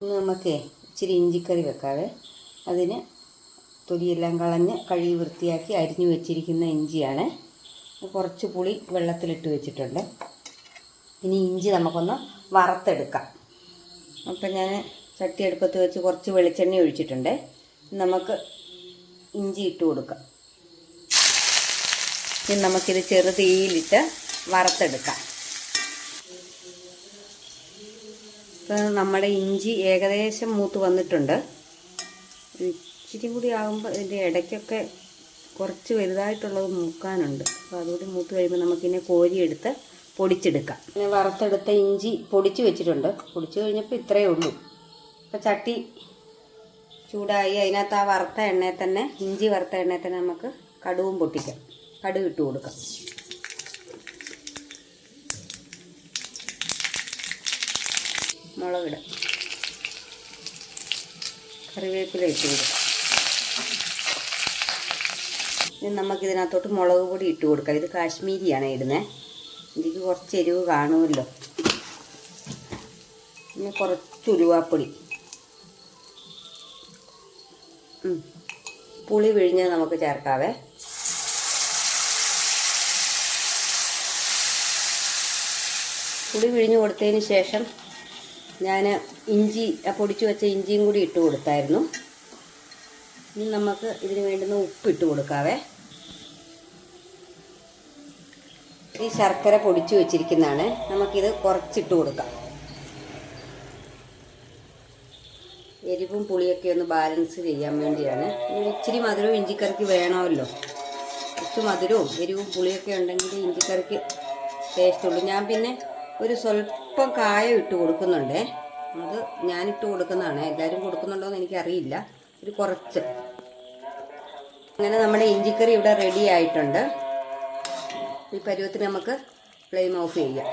ഇന്ന് നമുക്ക് ഇച്ചിരി ഇഞ്ചിക്കറി വെക്കാവേ. അതിന് തൊലിയെല്ലാം കളഞ്ഞ് കഴുകി വൃത്തിയാക്കി അരിഞ്ഞു വെച്ചിരിക്കുന്ന ഇഞ്ചിയാണ്. കുറച്ച് പുളി വെള്ളത്തിലിട്ട് വെച്ചിട്ടുണ്ട്. ഇനി ഇഞ്ചി നമുക്കൊന്ന് വറുത്തെടുക്കാം. അപ്പം ഞാൻ ചട്ടി അടുപ്പത്ത് വെച്ച് കുറച്ച് വെളിച്ചെണ്ണ ഒഴിച്ചിട്ടുണ്ട്. നമുക്ക് ഇഞ്ചി ഇട്ട് കൊടുക്കാം. ഇനി നമുക്കിത് ചെറുതീയിലിട്ട് വറുത്തെടുക്കാം. ഇപ്പം നമ്മുടെ ഇഞ്ചി ഏകദേശം മൂത്ത് വന്നിട്ടുണ്ട്. ഇച്ചിരി കൂടി ആകുമ്പോൾ ഇതിൻ്റെ ഇടയ്ക്കൊക്കെ കുറച്ച് വലുതായിട്ടുള്ളത് മൂക്കാനുണ്ട്. അപ്പോൾ അതുകൂടി മൂത്ത് കഴിയുമ്പോൾ നമുക്കിതിനെ കോരിയെടുത്ത് പൊടിച്ചെടുക്കാം. പിന്നെ വറുത്തെടുത്ത ഇഞ്ചി പൊടിച്ച് വെച്ചിട്ടുണ്ട്. പൊടിച്ച് കഴിഞ്ഞപ്പോൾ ഇത്രയേ ഉള്ളൂ. ഇപ്പോൾ ചട്ടി ചൂടായി അതിനകത്ത് ആ വറുത്ത എണ്ണയിൽ തന്നെ, ഇഞ്ചി വറുത്ത എണ്ണയിൽ തന്നെ നമുക്ക് കടുവും പൊട്ടിക്കാം. കടുക് ഇട്ട് കൊടുക്കാം. മുളകിടാം. കറിവേപ്പില ഇട്ട് കൊടുക്കാം. ഇനി നമുക്കിതിനകത്തോട്ട് മുളക് പൊടി ഇട്ട് കൊടുക്കാം. ഇത് കാശ്മീരിയാണ് ഇടുന്നത്. ഇതിക്ക് കുറച്ച് എരിവ് കാണുമല്ലോ. പിന്നെ കുറച്ച് ഉലുവാപ്പൊടി, പുളി പിഴിഞ്ഞ് നമുക്ക് ചേർക്കാവേ. പുളി പിഴിഞ്ഞ് കൊടുത്തതിന് ശേഷം ഞാൻ ഇഞ്ചി പൊടിച്ചു വെച്ച ഇഞ്ചിയും കൂടി ഇട്ട് കൊടുത്തായിരുന്നു. ഇനി നമുക്ക് ഇതിന് വേണ്ടുന്ന ഉപ്പിട്ട് കൊടുക്കാവേ. ഈ ശർക്കര പൊടിച്ചു വെച്ചിരിക്കുന്നതാണ്. നമുക്കിത് കുറച്ചിട്ട് കൊടുക്കാം. എരിവും പുളിയൊക്കെ ഒന്ന് ബാലൻസ് ചെയ്യാൻ വേണ്ടിയാണ്. ഇച്ചിരി മധുരവും ഇഞ്ചിക്കറിക്ക് വേണമല്ലോ. കുറച്ച് മധുരവും എരിവും പുളിയൊക്കെ ഉണ്ടെങ്കിൽ ഇഞ്ചിക്കറിക്ക് ടേസ്റ്റ് ഉള്ളൂ. ഞാൻ പിന്നെ ഒരു സ്വല്പം കായം ഇട്ട് കൊടുക്കുന്നുണ്ട്. അത് ഞാനിട്ട് കൊടുക്കുന്നതാണ്. എല്ലാവരും കൊടുക്കുന്നുണ്ടോ എന്ന് എനിക്കറിയില്ല. ഒരു കുറച്ച്. അങ്ങനെ നമ്മുടെ ഇഞ്ചിക്കറി ഇവിടെ റെഡി ആയിട്ടുണ്ട്. ഈ പരുവത്തിന് നമുക്ക് ഫ്ലെയിം ഓഫ് ചെയ്യാം.